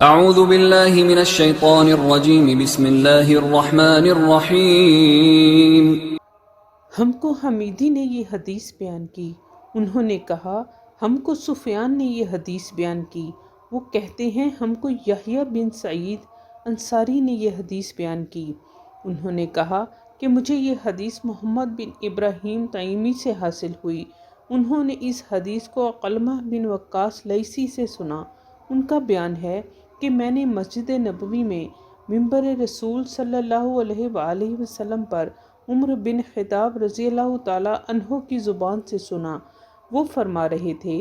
اعوذ باللہ من الشیطان الرجیم بسم اللہ الرحمن الرحیم۔ ہم کو حمیدی نے یہ حدیث بیان کی، انہوں نے کہا ہم کو سفیان نے یہ حدیث بیان کی، وہ کہتے ہیں ہم کو یحییٰ بن سعید انصاری نے یہ حدیث بیان کی، انہوں نے کہا کہ مجھے یہ حدیث محمد بن ابراہیم تیمی سے حاصل ہوئی، انہوں نے اس حدیث کو علقمہ بن وقاص لیثی سے سنا۔ ان کا بیان ہے کہ میں نے مسجد نبوی میں منبر رسول صلی اللہ علیہ وآلہ وسلم پر عمر بن خطاب رضی اللہ تعالیٰ عنہ کی زبان سے سنا، وہ فرما رہے تھے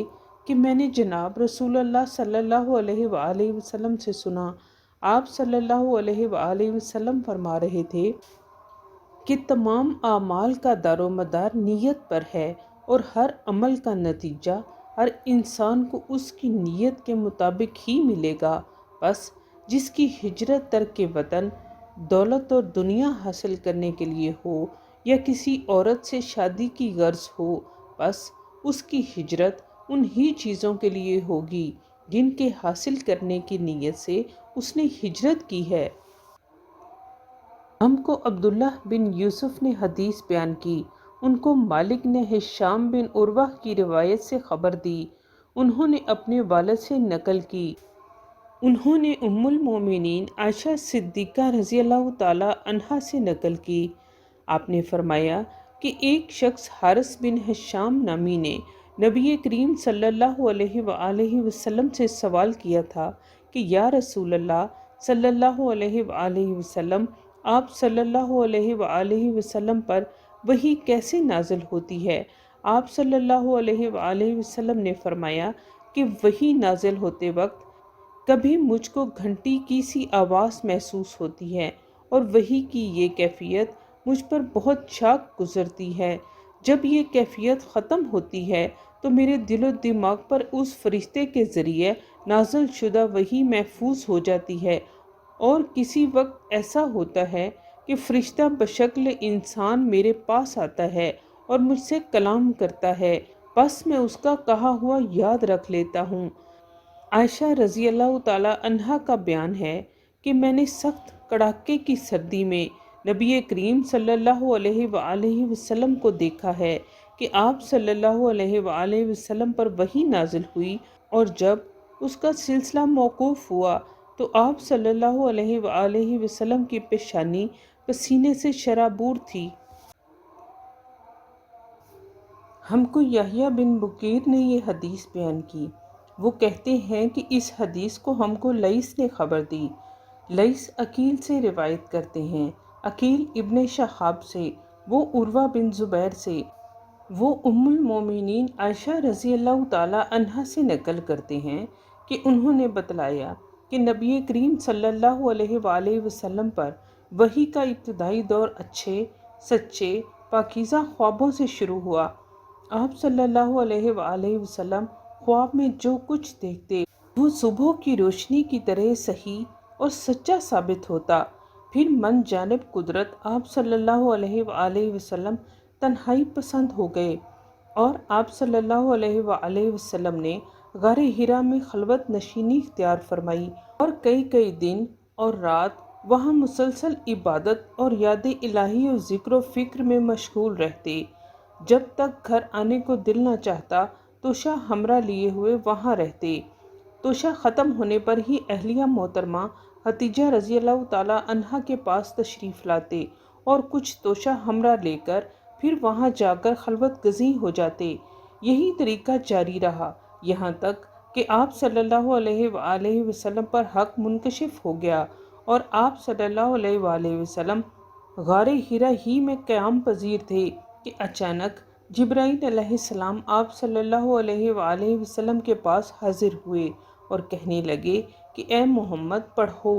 کہ میں نے جناب رسول اللہ صلی اللہ علیہ وآلہ وسلم سے سنا، آپ صلی اللہ علیہ وآلہ وسلم فرما رہے تھے کہ تمام اعمال کا دار و مدار نیت پر ہے اور ہر عمل کا نتیجہ ہر انسان کو اس کی نیت کے مطابق ہی ملے گا، بس جس کی ہجرت ترک وطن، دولت اور دنیا حاصل کرنے کے لیے ہو یا کسی عورت سے شادی کی غرض ہو، بس اس کی ہجرت انہی چیزوں کے لیے ہوگی جن کے حاصل کرنے کی نیت سے اس نے ہجرت کی ہے۔ ہم کو عبداللہ بن یوسف نے حدیث بیان کی، ان کو مالک نے ہشام بن عروہ کی روایت سے خبر دی، انہوں نے اپنے والد سے نقل کی، انہوں نے ام المومنین عائشہ صدیقہ رضی اللہ تعالی عنہا سے نقل کی، آپ نے فرمایا کہ ایک شخص حارث بن ہشام نامی نے نبی کریم صلی اللہ علیہ وآلہ وسلم سے سوال کیا تھا کہ یا رسول اللہ صلی اللہ علیہ وآلہ وسلم، آپ صلی اللہ علیہ وآلہ وسلم پر وحی کیسے نازل ہوتی ہے؟ آپ صلی اللہ علیہ وآلہ وسلم نے فرمایا کہ وحی نازل ہوتے وقت کبھی مجھ کو گھنٹی کی سی آواز محسوس ہوتی ہے اور وحی کی یہ کیفیت مجھ پر بہت چاک گزرتی ہے، جب یہ کیفیت ختم ہوتی ہے تو میرے دل و دماغ پر اس فرشتے کے ذریعے نازل شدہ وحی محفوظ ہو جاتی ہے، اور کسی وقت ایسا ہوتا ہے کہ فرشتہ بشکل انسان میرے پاس آتا ہے اور مجھ سے کلام کرتا ہے، بس میں اس کا کہا ہوا یاد رکھ لیتا ہوں۔ عائشہ رضی اللہ تعالیٰ عنہا کا بیان ہے کہ میں نے سخت کڑاکے کی سردی میں نبی کریم صلی اللہ علیہ وآلہ وسلم کو دیکھا ہے کہ آپ صلی اللہ علیہ وآلہ وسلم پر وحی نازل ہوئی، اور جب اس کا سلسلہ موقوف ہوا تو آپ صلی اللہ علیہ وآلہ وسلم کی پیشانی پسینے سے شرابور تھی۔ ہم کو یحییٰ بن بکیر نے یہ حدیث بیان کی، وہ کہتے ہیں کہ اس حدیث کو ہم کو لیث نے خبر دی، لیث عقیل سے روایت کرتے ہیں، عقیل ابن شہاب سے، وہ عروہ بن زبیر سے، وہ ام المومنین عائشہ رضی اللہ تعالیٰ عنہا سے نقل کرتے ہیں کہ انہوں نے بتلایا کہ نبی کریم صلی اللہ علیہ وآلہ وسلم پر وحی کا ابتدائی دور اچھے، سچے، پاکیزہ خوابوں سے شروع ہوا۔ آپ صلی اللہ علیہ وآلہ وسلم خواب میں جو کچھ دیکھتے وہ صبح کی روشنی کی طرح صحیح اور سچا ثابت ہوتا، پھر من جانب قدرت آپ صلی اللہ علیہ وآلہ وسلم تنہائی پسند ہو گئے، اور آپ صلی اللہ علیہ وآلہ وسلم نے غار حرا میں خلوت نشینی اختیار فرمائی اور کئی دن اور رات وہاں مسلسل عبادت اور یاد الہی اور ذکر و فکر میں مشغول رہتے، جب تک گھر آنے کو دل نہ چاہتا توشہ ہمراہ لیے ہوئے وہاں رہتے۔ توشہ ختم ہونے پر ہی اہلیہ محترمہ خدیجہ رضی اللہ تعالیٰ عنہا کے پاس تشریف لاتے اور کچھ توشہ ہمراہ لے کر پھر وہاں جا کر خلوت گزیں ہو جاتے۔ یہی طریقہ جاری رہا یہاں تک کہ آپ صلی اللہ علیہ وآلہ وسلم پر حق منکشف ہو گیا، اور آپ صلی اللہ علیہ وآلہ وسلم غار حرا ہی میں قیام پذیر تھے کہ اچانک جبرائیل علیہ السلام آپ صلی اللہ علیہ وآلہ وسلم کے پاس حاضر ہوئے اور کہنے لگے کہ اے محمد پڑھو۔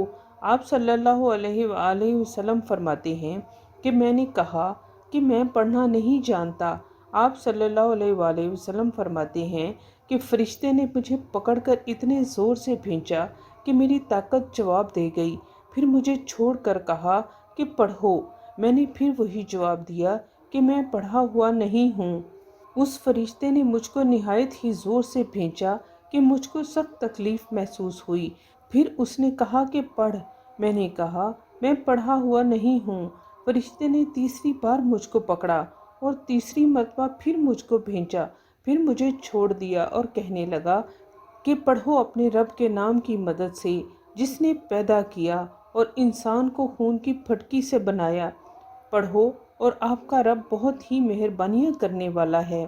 آپ صلی اللہ علیہ وآلہ وسلم فرماتے ہیں کہ میں نے کہا کہ میں پڑھنا نہیں جانتا۔ آپ صلی اللہ علیہ وآلہ وسلم فرماتے ہیں کہ فرشتے نے مجھے پکڑ کر اتنے زور سے بھینچا کہ میری طاقت جواب دے گئی، پھر مجھے چھوڑ کر کہا کہ پڑھو، میں نے پھر وہی جواب دیا کہ میں پڑھا ہوا نہیں ہوں۔ اس فرشتے نے مجھ کو نہایت ہی زور سے بھینچا کہ مجھ کو سخت تکلیف محسوس ہوئی، پھر اس نے کہا کہ پڑھ۔ میں نے کہا میں پڑھا ہوا نہیں ہوں۔ فرشتے نے تیسری بار مجھ کو پکڑا اور تیسری مرتبہ پھر مجھ کو بھیجا، پھر مجھے چھوڑ دیا اور کہنے لگا کہ پڑھو اپنے رب کے نام کی مدد سے جس نے پیدا کیا اور انسان کو خون کی پھٹکی سے بنایا۔ پڑھو اور آپ کا رب بہت ہی مہربانیاں کرنے والا ہے۔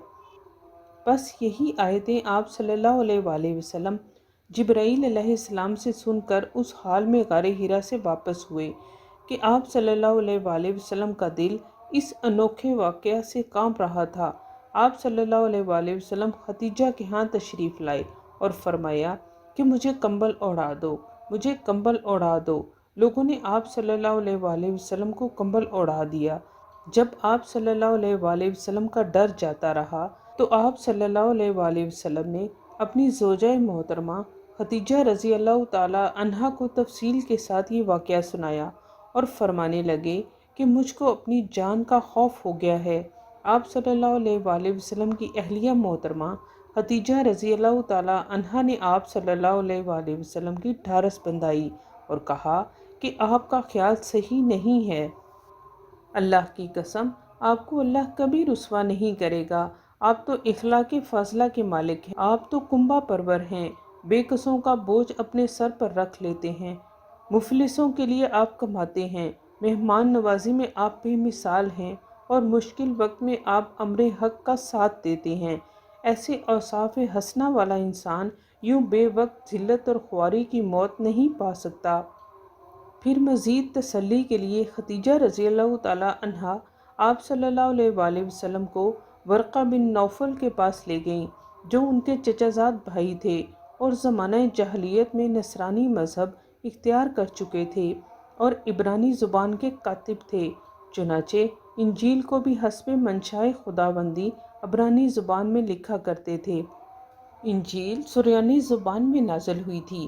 بس یہی آیتیں آپ صلی اللہ علیہ وآلہ وسلم جبرائیل علیہ السلام سے سن کر اس حال میں غار حرا سے واپس ہوئے کہ آپ صلی اللہ علیہ وآلہ وسلم کا دل اس انوکھے واقعہ سے کانپ رہا تھا۔ آپ صلی اللہ علیہ وآلہ وسلم خدیجہ کے ہاں تشریف لائے اور فرمایا کہ مجھے کمبل اوڑھا دو، مجھے کمبل اوڑھا دو۔ لوگوں نے آپ صلی اللہ علیہ وآلہ وسلم کو کمبل اوڑھا دیا۔ جب آپ صلی اللہ علیہ وآلہ وسلم کا ڈر جاتا رہا تو آپ صلی اللہ علیہ وآلہ وسلم نے اپنی زوجہ محترمہ خدیجہ رضی اللہ تعالی عنہا کو تفصیل کے ساتھ یہ واقعہ سنایا اور فرمانے لگے کہ مجھ کو اپنی جان کا خوف ہو گیا ہے۔ آپ صلی اللہ علیہ وآلہ وسلم کی اہلیہ محترمہ خدیجہ رضی اللہ تعالی عنہا نے آپ صلی اللہ علیہ وآلہ وسلم کی ڈھارس بندھائی اور کہا کہ آپ کا خیال صحیح نہیں ہے۔ اللہ کی قسم، آپ کو اللہ کبھی رسوا نہیں کرے گا۔ آپ تو اخلاق فاضلہ کے مالک ہیں، آپ تو کنبہ پرور ہیں، بے کسوں کا بوجھ اپنے سر پر رکھ لیتے ہیں، مفلسوں کے لیے آپ کماتے ہیں، مہمان نوازی میں آپ بے مثال ہیں اور مشکل وقت میں آپ امر حق کا ساتھ دیتے ہیں۔ ایسے اوصاف حسنہ والا انسان یوں بے وقت ذلت اور خواری کی موت نہیں پا سکتا۔ پھر مزید تسلی کے لیے خدیجہ رضی اللہ تعالی عنہا آپ صلی اللہ علیہ وآلہ وسلم کو ورقہ بن نوفل کے پاس لے گئیں جو ان کے چچا زاد بھائی تھے اور زمانہ جاہلیت میں نصرانی مذہب اختیار کر چکے تھے اور عبرانی زبان کے کاتب تھے۔ چنانچہ انجیل کو بھی حسب منشائے خداوندی عبرانی زبان میں لکھا کرتے تھے۔ انجیل سریانی زبان میں نازل ہوئی تھی،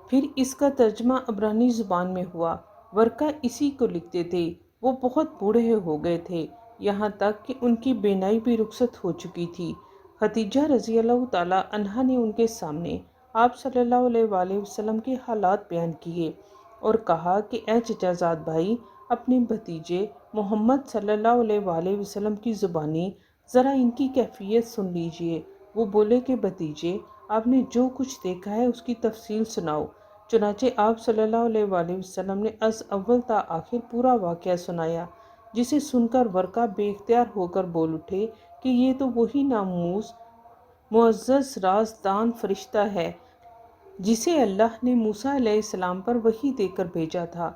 پھر اس کا ترجمہ عبرانی زبان میں ہوا۔ ورقہ اسی کو لکھتے تھے۔ وہ بہت بوڑھے ہو گئے تھے، یہاں تک کہ ان کی بینائی بھی رخصت ہو چکی تھی۔ خدیجہ رضی اللہ تعالی عنہا نے ان کے سامنے آپ صلی اللہ علیہ وآلہ وسلم کے حالات بیان کیے اور کہا کہ اے چچا زاد بھائی، اپنے بھتیجے محمد صلی اللہ علیہ وآلہ وسلم کی زبانی ذرا ان کی کیفیت سن لیجئے۔ وہ بولے کہ بھتیجے، آپ نے جو کچھ دیکھا ہے اس کی تفصیل سناؤ۔ چنانچہ آپ صلی اللہ علیہ وآلہ وسلم نے از اول تا آخر پورا واقعہ سنایا، جسے سن کر ورقہ بے اختیار ہو کر بول اٹھے کہ یہ تو وہی ناموس معزز رازدان فرشتہ ہے جسے اللہ نے موسیٰ علیہ السلام پر وحی دے کر بھیجا تھا۔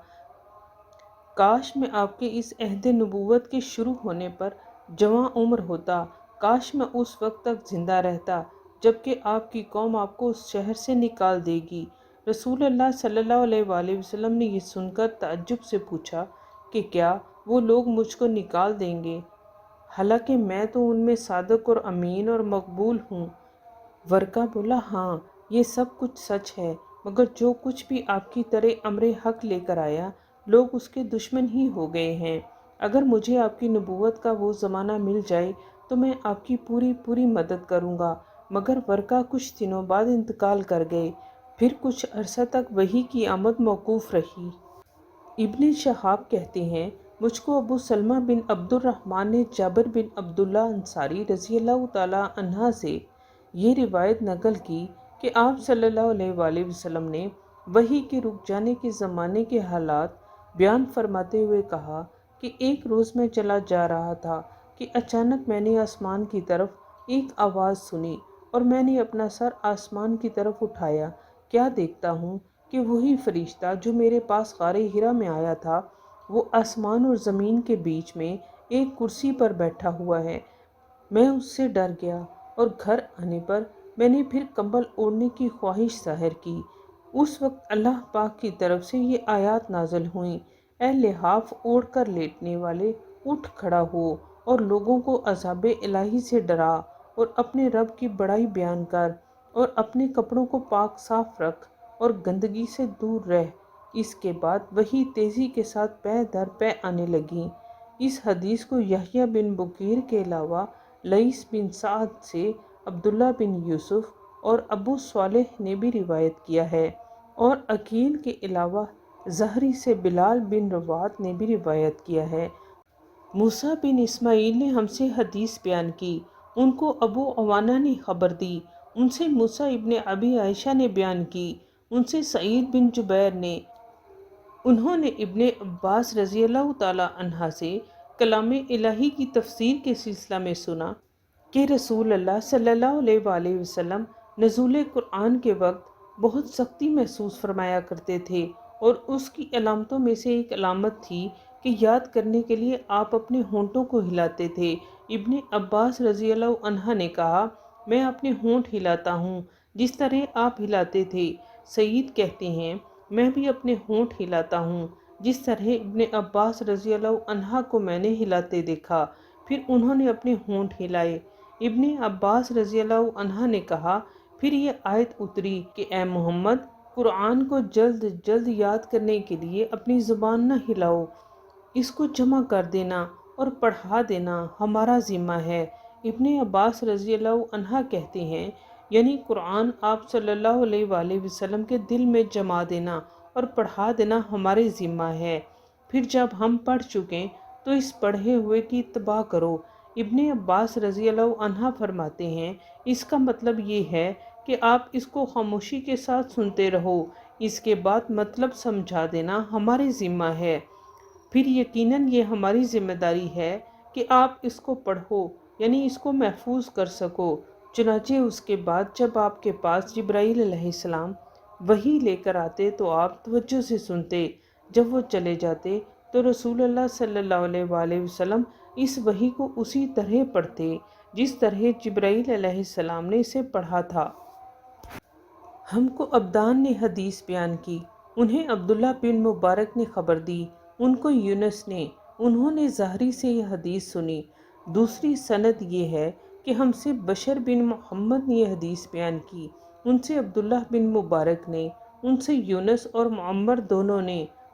کاش میں آپ کے اس عہد نبوت کے شروع ہونے پر جواں عمر ہوتا، کاش میں اس وقت تک زندہ رہتا جبکہ آپ کی قوم آپ کو اس شہر سے نکال دے گی۔ رسول اللہ صلی اللہ علیہ وآلہ وسلم نے یہ سن کر تعجب سے پوچھا کہ کیا وہ لوگ مجھ کو نکال دیں گے، حالانکہ میں تو ان میں صادق اور امین اور مقبول ہوں۔ ورقہ بولا، ہاں یہ سب کچھ سچ ہے، مگر جو کچھ بھی آپ کی طرح امر حق لے کر آیا لوگ اس کے دشمن ہی ہو گئے ہیں۔ اگر مجھے آپ کی نبوت کا وہ زمانہ مل جائے تو میں آپ کی پوری مدد کروں گا۔ مگر ورقہ کچھ دنوں بعد انتقال کر گئے، پھر کچھ عرصہ تک وحی کی آمد موقوف رہی۔ ابن شہاب کہتے ہیں مجھ کو ابو سلمہ بن عبد الرحمن نے جابر بن عبداللہ انصاری رضی اللہ تعالی عنہ سے یہ روایت نقل کی کہ آپ صلی اللہ علیہ وآلہ وسلم نے وحی کے رک جانے کے زمانے کے حالات بیان فرماتے ہوئے کہا کہ ایک روز میں چلا جا رہا تھا کہ اچانک میں نے آسمان کی طرف ایک آواز سنی اور میں نے اپنا سر آسمان کی طرف اٹھایا، کیا دیکھتا ہوں کہ وہی فرشتہ جو میرے پاس غار حرا میں آیا تھا وہ آسمان اور زمین کے بیچ میں ایک کرسی پر بیٹھا ہوا ہے۔ میں اس سے ڈر گیا اور گھر آنے پر میں نے پھر کمبل اوڑھنے کی خواہش ظاہر کی۔ اس وقت اللہ پاک کی طرف سے یہ آیات نازل ہوئیں، اے لحاف اوڑھ کر لیٹنے والے، اٹھ کھڑا ہو اور لوگوں کو عذاب الہی سے ڈرا اور اپنے رب کی بڑائی بیان کر اور اپنے کپڑوں کو پاک صاف رکھ اور گندگی سے دور رہ۔ اس کے بعد وحی تیزی کے ساتھ پے در پے آنے لگیں۔ اس حدیث کو یحییٰ بن بکیر کے علاوہ لیث بن سعد سے عبداللہ بن یوسف اور ابو صالح نے بھی روایت کیا ہے۔ اور عقیل کے علاوہ زہری سے بلال بن روات نے بھی روایت کیا ہے۔ موسیٰ بن اسماعیل نے ہم سے حدیث بیان کی، ان کو ابو عوانہ نے خبر دی، ان سے موسیٰ ابن ابی عائشہ نے بیان کی، ان سے سعید بن جبیر نے، انہوں نے ابن عباس رضی اللہ تعالی عنہ سے کلام الہی کی تفسیر کے سلسلہ میں سنا کہ رسول اللہ صلی اللہ علیہ وآلہ وسلم نزول قرآن کے وقت بہت سختی محسوس فرمایا کرتے تھے، اور اس کی علامتوں میں سے ایک علامت تھی کہ یاد کرنے کے لیے آپ اپنے ہونٹوں کو ہلاتے تھے۔ ابن عباس رضی اللہ عنہ نے کہا، میں اپنے ہونٹ ہلاتا ہوں جس طرح آپ ہلاتے تھے۔ سعید کہتے ہیں، میں بھی اپنے ہونٹ ہلاتا ہوں جس طرح ابن عباس رضی اللہ عنہ کو میں نے ہلاتے دیکھا۔ پھر انہوں نے اپنے ہونٹ ہلائے۔ ابن عباس رضی اللہ عنہ نے کہا، پھر یہ آیت اتری کہ اے محمد، قرآن کو جلد جلد یاد کرنے کے لیے اپنی زبان نہ ہلاؤ، اس کو جمع کر دینا اور پڑھا دینا ہمارا ذمہ ہے۔ ابن عباس رضی اللہ عنہ کہتے ہیں، یعنی قرآن آپ صلی اللہ علیہ وآلہ وسلم کے دل میں جما دینا اور پڑھا دینا ہمارے ذمہ ہے، پھر جب ہم پڑھ چکیں تو اس پڑھے ہوئے کی اتباع کرو۔ ابن عباس رضی اللہ عنہ فرماتے ہیں، اس کا مطلب یہ ہے کہ آپ اس کو خاموشی کے ساتھ سنتے رہو، اس کے بعد مطلب سمجھا دینا ہمارے ذمہ ہے، پھر یقیناً یہ ہماری ذمہ داری ہے کہ آپ اس کو پڑھو، یعنی اس کو محفوظ کر سکو۔ چنانچہ اس کے بعد جب آپ کے پاس جبرائیل علیہ السلام وحی لے کر آتے تو آپ توجہ سے سنتے، جب وہ چلے جاتے تو رسول اللہ صلی اللہ علیہ وآلہ وسلم اس وحی کو اسی طرح پڑھتے جس طرح جبرائیل علیہ السلام نے اسے پڑھا تھا۔ ہم کو عبدان نے حدیث بیان کی، انہیں عبداللہ بن مبارک نے خبر دی، ان کو یونس نے، انہوں نے زہری سے یہ حدیث سنی۔ دوسری سند یہ ہے کہ ہم سے بشر بن محمد نے یہ حدیث بیان کی، ان سے عبداللہ بن مبارک نے، ان سے یونس اور معمر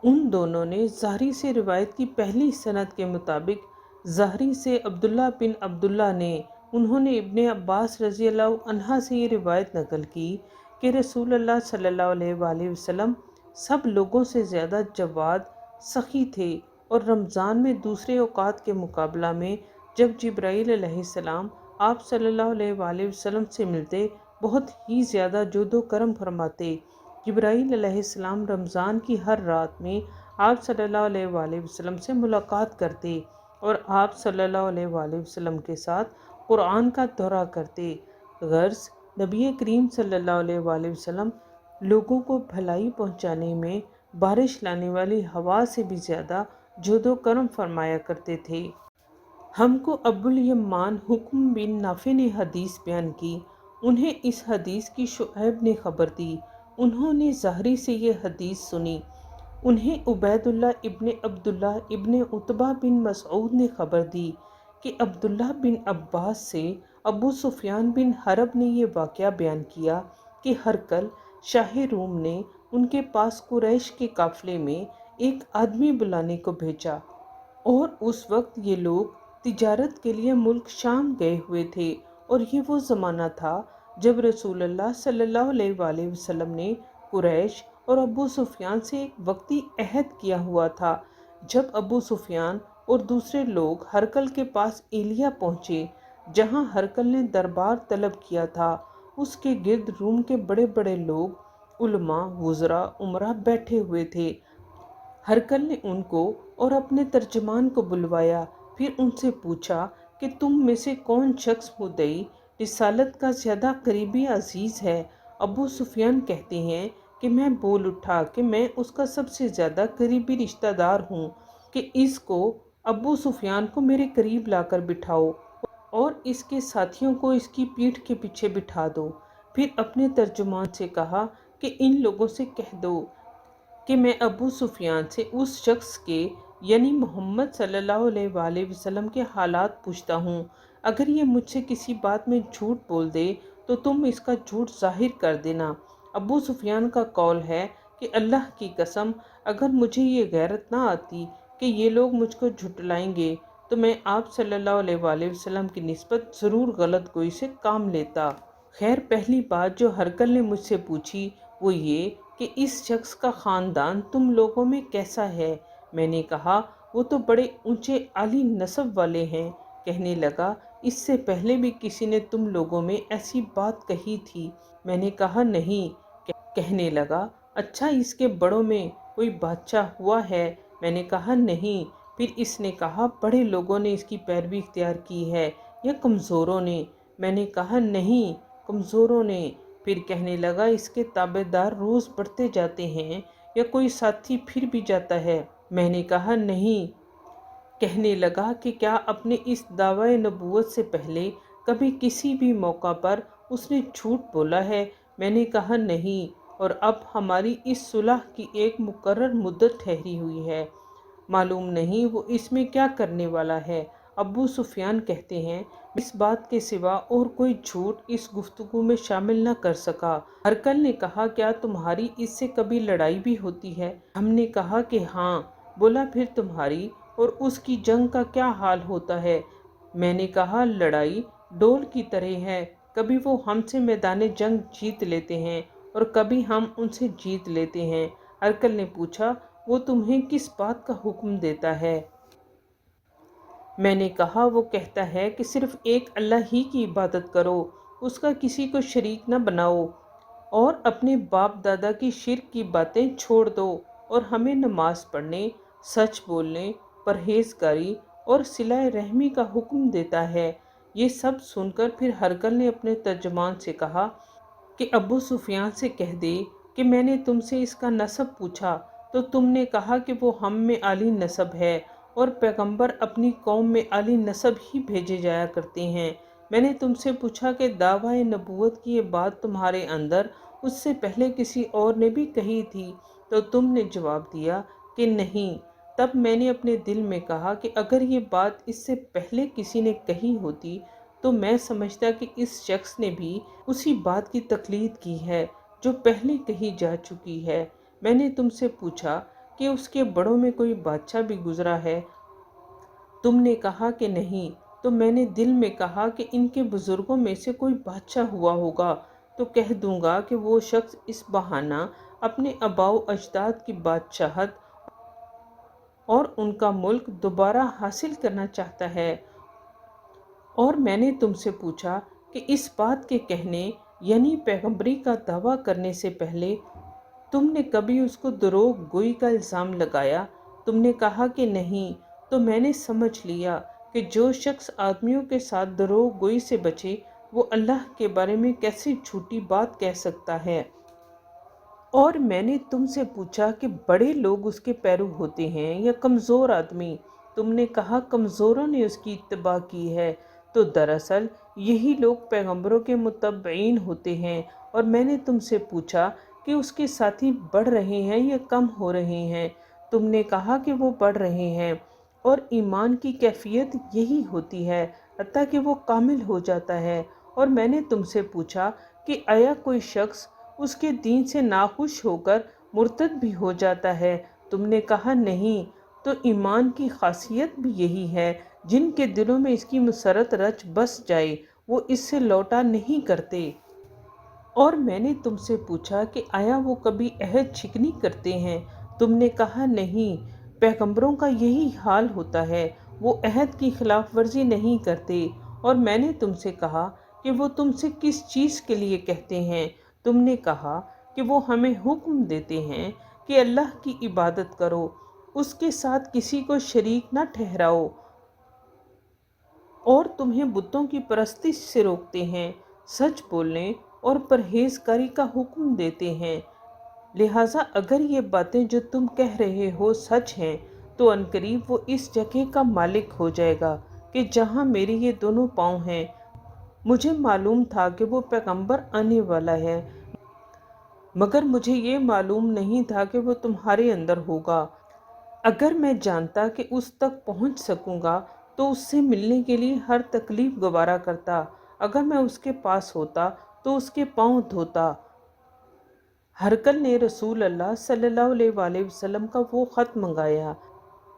ان دونوں نے زہری سے روایت کی۔ پہلی سند کے مطابق زہری سے عبداللہ بن عبداللہ نے، انہوں نے ابن عباس رضی اللہ عنہ سے یہ روایت نقل کی کہ رسول اللہ صلی اللہ علیہ وآلہ وسلم سب لوگوں سے زیادہ جواد، سخی تھے، اور رمضان میں دوسرے اوقات کے مقابلہ میں جب جبرائیل علیہ السلام آپ صلی اللہ علیہ وآلہ وسلم سے ملتے بہت ہی زیادہ جود و کرم فرماتے۔ جبرائیل علیہ السلام رمضان کی ہر رات میں آپ صلی اللہ علیہ وآلہ وسلم سے ملاقات کرتے اور آپ صلی اللہ علیہ وآلہ وسلم کے ساتھ قرآن کا دورہ کرتے۔ غرض نبی کریم صلی اللہ علیہ وآلہ وسلم لوگوں کو بھلائی پہنچانے میں بارش لانے والی ہوا سے بھی زیادہ جود و کرم فرمایا کرتے تھے۔ ہم کو ابو الیمان حکم بن نافع نے حدیث بیان کی، انہیں اس حدیث کی شعیب نے خبر دی، انہوں نے زہری سے یہ حدیث سنی، انہیں عبید اللہ ابن عبداللہ ابن عتبہ بن مسعود نے خبر دی کہ عبداللہ بن عباس سے ابو سفیان بن حرب نے یہ واقعہ بیان کیا کہ ہرقل شاہ روم نے ان کے پاس قریش کے قافلے میں ایک آدمی بلانے کو بھیجا، اور اس وقت یہ لوگ تجارت کے لیے ملک شام گئے ہوئے تھے، اور یہ وہ زمانہ تھا جب رسول اللہ صلی اللہ علیہ وآلہ وسلم نے قریش اور ابو سفیان سے ایک وقتی عہد کیا ہوا تھا۔ جب ابو سفیان اور دوسرے لوگ ہرقل کے پاس ایلیا پہنچے جہاں ہرقل نے دربار طلب کیا تھا، اس کے گرد روم کے بڑے بڑے لوگ، علماء، وزراء، امراء بیٹھے ہوئے تھے۔ ہرقل نے ان کو اور اپنے ترجمان کو بلوایا، پھر ان سے پوچھا کہ تم میں سے کون شخص مدعی رسالت کا زیادہ قریبی عزیز ہے؟ ابو سفیان کہتے ہیں کہ میں بول اٹھا کہ میں اس کا سب سے زیادہ قریبی رشتہ دار ہوں، کہ اس کو، ابو سفیان کو میرے قریب لا کر بٹھاؤ اور اس کے ساتھیوں کو اس کی پیٹھ کے پیچھے بٹھا دو۔ پھر اپنے ترجمان سے کہا کہ ان لوگوں سے کہہ دو کہ میں ابو سفیان سے اس شخص کے، یعنی محمد صلی اللہ علیہ وآلہ وسلم کے حالات پوچھتا ہوں، اگر یہ مجھ سے کسی بات میں جھوٹ بول دے تو تم اس کا جھوٹ ظاہر کر دینا۔ ابو سفیان کا قول ہے کہ اللہ کی قسم، اگر مجھے یہ غیرت نہ آتی کہ یہ لوگ مجھ کو جھٹلائیں گے تو میں آپ صلی اللہ علیہ وآلہ وسلم کی نسبت ضرور غلط گوئی سے کام لیتا۔ خیر، پہلی بات جو ہرقل نے مجھ سے پوچھی وہ یہ کہ اس شخص کا خاندان تم لوگوں میں کیسا ہے؟ میں نے کہا وہ تو بڑے اونچے عالی نسب والے ہیں۔ کہنے لگا اس سے پہلے بھی کسی نے تم لوگوں میں ایسی بات کہی تھی؟ میں نے کہا نہیں۔ کہنے لگا اچھا اس کے بڑوں میں کوئی بادشاہ ہوا ہے؟ میں نے کہا نہیں۔ پھر اس نے کہا بڑے لوگوں نے اس کی پیروی اختیار کی ہے یا کمزوروں نے؟ میں نے کہا نہیں، کمزوروں نے۔ پھر کہنے لگا اس کے تابع دار روز بڑھتے جاتے ہیں یا کوئی ساتھی پھر بھی جاتا ہے؟ میں نے کہا نہیں۔ کہنے لگا کہ کیا اپنے اس دعوی نبوت سے پہلے کبھی کسی بھی موقع پر اس نے جھوٹ بولا ہے؟ میں نے کہا نہیں، اور اب ہماری اس صلح کی ایک مقرر مدت ٹھہری ہوئی ہے، معلوم نہیں وہ اس میں کیا کرنے والا ہے۔ ابو سفیان کہتے ہیں اس بات کے سوا اور کوئی جھوٹ اس گفتگو میں شامل نہ کر سکا۔ ہرقل نے کہا کیا تمہاری اس سے کبھی لڑائی بھی ہوتی ہے؟ ہم نے کہا کہ ہاں۔ بولا پھر تمہاری اور اس کی جنگ کا کیا حال ہوتا ہے؟ میں نے کہا لڑائی ڈول کی طرح ہے، کبھی وہ ہم سے میدان جنگ جیت لیتے ہیں اور کبھی ہم ان سے جیت لیتے ہیں۔ ہرقل نے پوچھا وہ تمہیں کس بات کا حکم دیتا ہے؟ میں نے کہا وہ کہتا ہے کہ صرف ایک اللہ ہی کی عبادت کرو، اس کا کسی کو شریک نہ بناؤ، اور اپنے باپ دادا کی شرک کی باتیں چھوڑ دو، اور ہمیں نماز پڑھنے، سچ بولنے، پرہیزگاری اور صلہ رحمی کا حکم دیتا ہے۔ یہ سب سن کر پھر ہرقل نے اپنے ترجمان سے کہا کہ ابو سفیان سے کہہ دے کہ میں نے تم سے اس کا نسب پوچھا تو تم نے کہا کہ وہ ہم میں عالی نسب ہے اور پیغمبر اپنی قوم میں عالی نسب ہی بھیجے جایا کرتے ہیں۔ میں نے تم سے پوچھا کہ دعویٰ نبوت کی یہ بات تمہارے اندر اس سے پہلے کسی اور نے بھی کہی تھی تو تم نے جواب دیا کہ نہیں۔ تب میں نے اپنے دل میں کہا کہ اگر یہ بات اس سے پہلے کسی نے کہی ہوتی تو میں سمجھتا کہ اس شخص نے بھی اسی بات کی تقلید کی ہے جو پہلے کہی جا چکی ہے۔ میں نے تم سے پوچھا کہ اس کے بڑوں میں کوئی بادشاہ بھی گزرا ہے؟ تم نے کہا کہ نہیں۔ تو میں نے دل میں کہا کہ ان کے بزرگوں میں سے کوئی بادشاہ ہوا ہوگا تو کہہ دوں گا کہ وہ شخص اس بہانہ اپنے آباء و اجداد کی بادشاہت اور ان کا ملک دوبارہ حاصل کرنا چاہتا ہے۔ اور میں نے تم سے پوچھا کہ اس بات کے کہنے یعنی پیغمبری کا دعویٰ کرنے سے پہلے تم نے کبھی اس کو دروغ گوئی کا الزام لگایا؟ تم نے کہا کہ نہیں۔ تو میں نے سمجھ لیا کہ جو شخص آدمیوں کے ساتھ دروغ گوئی سے بچے وہ اللہ کے بارے میں کیسے جھوٹی بات کہہ سکتا ہے۔ اور میں نے تم سے پوچھا کہ بڑے لوگ اس کے پیرو ہوتے ہیں یا کمزور آدمی؟ تم نے کہا کمزوروں نے اس کی اتباع کی ہے۔ تو دراصل یہی لوگ پیغمبروں کے متبعین ہوتے ہیں۔ اور میں نے تم سے پوچھا کہ اس کے ساتھی بڑھ رہے ہیں یا کم ہو رہے ہیں؟ تم نے کہا کہ وہ بڑھ رہے ہیں، اور ایمان کی کیفیت یہی ہوتی ہے حتیٰ کہ وہ کامل ہو جاتا ہے۔ اور میں نے تم سے پوچھا کہ آیا کوئی شخص اس کے دین سے ناخوش ہو کر مرتد بھی ہو جاتا ہے؟ تم نے کہا نہیں۔ تو ایمان کی خاصیت بھی یہی ہے، جن کے دلوں میں اس کی مسرت رچ بس جائے وہ اس سے لوٹا نہیں کرتے۔ اور میں نے تم سے پوچھا کہ آیا وہ کبھی عہد شکنی کرتے ہیں؟ تم نے کہا نہیں۔ پیغمبروں کا یہی حال ہوتا ہے، وہ عہد کی خلاف ورزی نہیں کرتے۔ اور میں نے تم سے کہا کہ وہ تم سے کس چیز کے لیے کہتے ہیں؟ تم نے کہا کہ وہ ہمیں حکم دیتے ہیں کہ اللہ کی عبادت کرو، اس کے ساتھ کسی کو شریک نہ ٹھہراؤ، اور تمہیں بتوں کی پرستش سے روکتے ہیں، سچ بولنے اور پرہیزگاری کا حکم دیتے ہیں۔ لہٰذا اگر یہ باتیں جو تم کہہ رہے ہو سچ ہیں تو عنقریب وہ اس جگہ کا مالک ہو جائے گا کہ جہاں میرے یہ دونوں پاؤں ہیں۔ مجھے معلوم تھا کہ وہ پیغمبر آنے والا ہے، مگر مجھے یہ معلوم نہیں تھا کہ وہ تمہارے اندر ہوگا۔ اگر میں جانتا کہ اس تک پہنچ سکوں گا تو اس سے ملنے کے لیے ہر تکلیف گوارا کرتا۔ اگر میں اس کے پاس ہوتا تو اس کے پاؤں دھوتا۔ ہرقل نے رسول اللہ صلی اللہ علیہ وآلہ وسلم کا وہ خط منگایا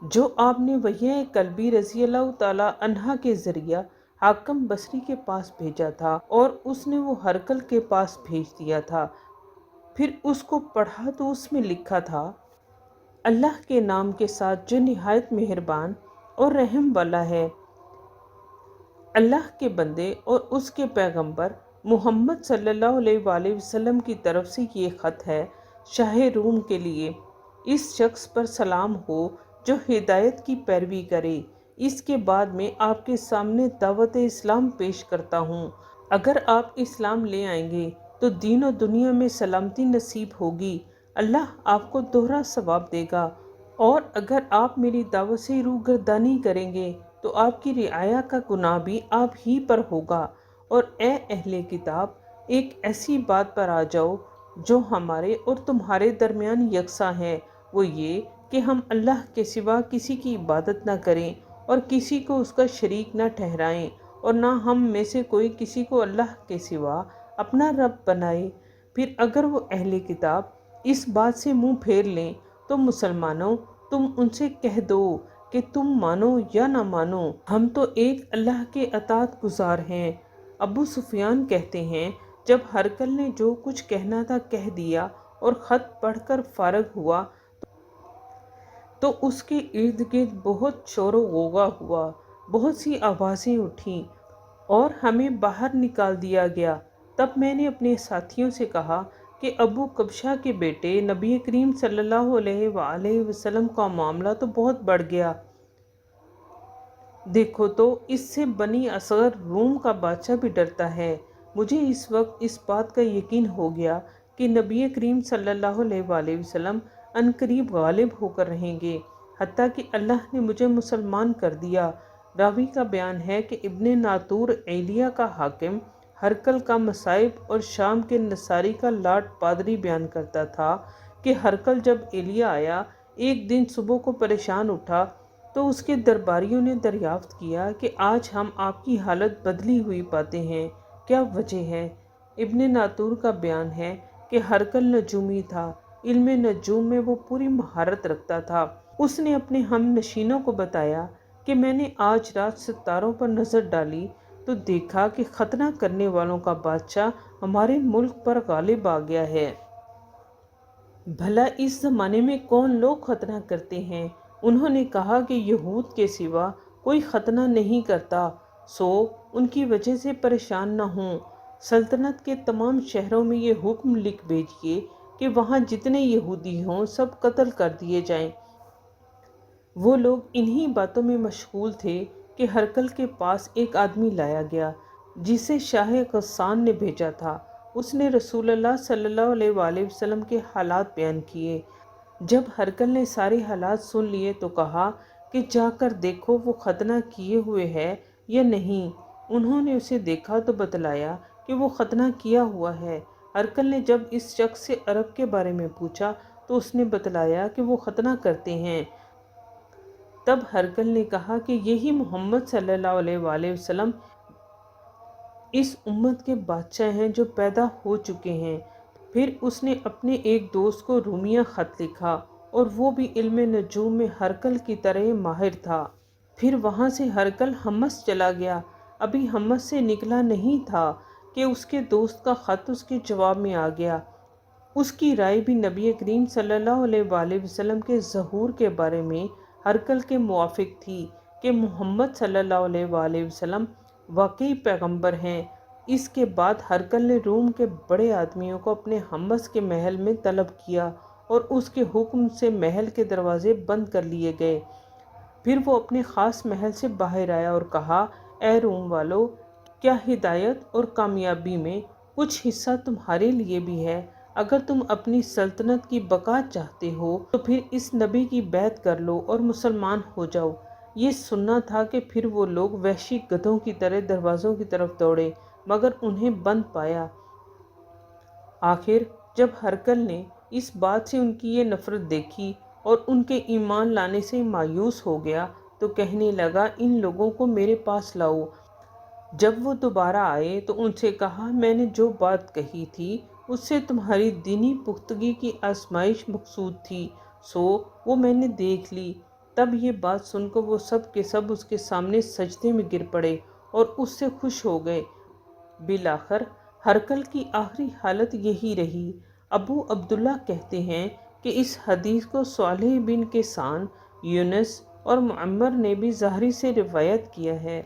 جو آپ نے وہیہ کلبی رضی اللہ تعالیٰ عنہا کے ذریعہ حاکم بصری کے پاس بھیجا تھا، اور اس نے وہ ہرقل کے پاس بھیج دیا تھا۔ پھر اس کو پڑھا تو اس میں لکھا تھا، اللہ کے نام کے ساتھ جو نہایت مہربان اور رحم والا ہے۔ اللہ کے بندے اور اس کے پیغمبر محمد صلی اللہ علیہ وآلہ وسلم کی طرف سے یہ خط ہے شاہ روم کے لیے۔ اس شخص پر سلام ہو جو ہدایت کی پیروی کرے۔ اس کے بعد میں آپ کے سامنے دعوت اسلام پیش کرتا ہوں۔ اگر آپ اسلام لے آئیں گے تو دین و دنیا میں سلامتی نصیب ہوگی، اللہ آپ کو دوہرا ثواب دے گا، اور اگر آپ میری دعوت سے روگردانی کریں گے تو آپ کی رعایا کا گناہ بھی آپ ہی پر ہوگا۔ اور اے اہل کتاب، ایک ایسی بات پر آ جاؤ جو ہمارے اور تمہارے درمیان یکساں ہے، وہ یہ کہ ہم اللہ کے سوا کسی کی عبادت نہ کریں اور کسی کو اس کا شریک نہ ٹھہرائیں، اور نہ ہم میں سے کوئی کسی کو اللہ کے سوا اپنا رب بنائے۔ پھر اگر وہ اہل کتاب اس بات سے منہ پھیر لیں تو مسلمانوں، تم ان سے کہہ دو کہ تم مانو یا نہ مانو، ہم تو ایک اللہ کے اطاعت گزار ہیں۔ ابو سفیان کہتے ہیں، جب ہرقل نے جو کچھ کہنا تھا کہہ دیا اور خط پڑھ کر فارغ ہوا تو اس کے ارد گرد بہت شور و غوغا ہوا، بہت سی آوازیں اٹھیں اور ہمیں باہر نکال دیا گیا۔ تب میں نے اپنے ساتھیوں سے کہا کہ ابو کبشہ کے بیٹے نبی کریم صلی اللہ علیہ وآلہ وسلم کا معاملہ تو بہت بڑھ گیا۔ دیکھو تو اس سے بنی اصغر روم کا بادشاہ بھی ڈرتا ہے۔ مجھے اس وقت اس بات کا یقین ہو گیا کہ نبی کریم صلی اللہ علیہ وآلہ وسلم عنقریب غالب ہو کر رہیں گے، حتیٰ کہ اللہ نے مجھے مسلمان کر دیا۔ راوی کا بیان ہے کہ ابن ناطور ایلیہ کا حاکم، ہرقل کا مصائب اور شام کے نصاری کا لاٹ پادری بیان کرتا تھا کہ ہرقل جب ایلیہ آیا، ایک دن صبح کو پریشان اٹھا تو اس کے درباریوں نے دریافت کیا کہ آج ہم آپ کی حالت بدلی ہوئی پاتے ہیں، کیا وجہ ہے؟ ابن ناطور کا بیان ہے کہ ہرقل نجومی تھا، علم نجوم میں وہ پوری مہارت رکھتا تھا۔ اس نے اپنے ہم نشینوں کو بتایا کہ میں نے آج رات ستاروں پر نظر ڈالی تو دیکھا کہ ختنہ کرنے والوں کا بادشاہ ہمارے ملک پر غالب آ گیا ہے۔ بھلا اس زمانے میں کون لوگ ختنہ کرتے ہیں؟ انہوں نے کہا کہ یہود کے سوا کوئی ختنہ نہیں کرتا، سو ان کی وجہ سے پریشان نہ ہوں۔ سلطنت کے تمام شہروں میں یہ حکم لکھ بھیجیے کہ وہاں جتنے یہودی ہوں سب قتل کر دیے جائیں۔ وہ لوگ انہی باتوں میں مشغول تھے کہ ہرقل کے پاس ایک آدمی لایا گیا جسے شاہ غسان نے بھیجا تھا۔ اس نے رسول اللہ صلی اللہ علیہ وآلہ وسلم کے حالات بیان کیے۔ جب ہرقل نے سارے حالات سن لیے تو کہا کہ جا کر دیکھو وہ ختنہ کیے ہوئے ہے یا نہیں۔ انہوں نے اسے دیکھا تو بتلایا کہ وہ ختنہ کیا ہوا ہے۔ ہرقل نے جب اس شخص سے عرب کے بارے میں پوچھا تو اس نے بتلایا کہ وہ ختنہ کرتے ہیں۔ تب ہرقل نے کہا کہ یہی محمد صلی اللہ علیہ وآلہ وسلم اس امت کے بادشاہ ہیں جو پیدا ہو چکے ہیں۔ پھر اس نے اپنے ایک دوست کو رومیہ خط لکھا، اور وہ بھی علم نجوم میں ہرقل کی طرح ماہر تھا۔ پھر وہاں سے ہرقل حمص چلا گیا۔ ابھی حمص سے نکلا نہیں تھا کہ اس کے دوست کا خط اس کے جواب میں آ گیا۔ اس کی رائے بھی نبی کریم صلی اللہ علیہ وآلہ وسلم کے ظہور کے بارے میں ہرقل کے موافق تھی کہ محمد صلی اللہ علیہ وآلہ وسلم واقعی پیغمبر ہیں۔ اس کے بعد ہرقل نے روم کے بڑے آدمیوں کو اپنے حمص کے محل میں طلب کیا اور اس کے حکم سے محل کے دروازے بند کر لیے گئے۔ پھر وہ اپنے خاص محل سے باہر آیا اور کہا، اے روم والو، کیا ہدایت اور کامیابی میں کچھ حصہ تمہارے لیے بھی ہے؟ اگر تم اپنی سلطنت کی بقا چاہتے ہو تو پھر اس نبی کی بیعت کر لو اور مسلمان ہو جاؤ۔ یہ سننا تھا کہ پھر وہ لوگ وحشی گدھوں کی طرح دروازوں کی طرف دوڑے، مگر انہیں بند پایا۔ آخر جب ہرقل نے اس بات سے ان کی یہ نفرت دیکھی اور ان کے ایمان لانے سے مایوس ہو گیا تو کہنے لگا، ان لوگوں کو میرے پاس لاؤ۔ جب وہ دوبارہ آئے تو ان سے کہا، میں نے جو بات کہی تھی اس سے تمہاری دینی پختگی کی آزمائش مقصود تھی، سو وہ میں نے دیکھ لی۔ تب یہ بات سن کر وہ سب کے سب اس کے سامنے سجدے میں گر پڑے اور اس سے خوش ہو گئے۔ بالآخر ہرقل کی آخری حالت یہی رہی۔ ابو عبداللہ کہتے ہیں کہ اس حدیث کو صالح بن کیسان، یونس اور معمر نے بھی زہری سے روایت کیا ہے۔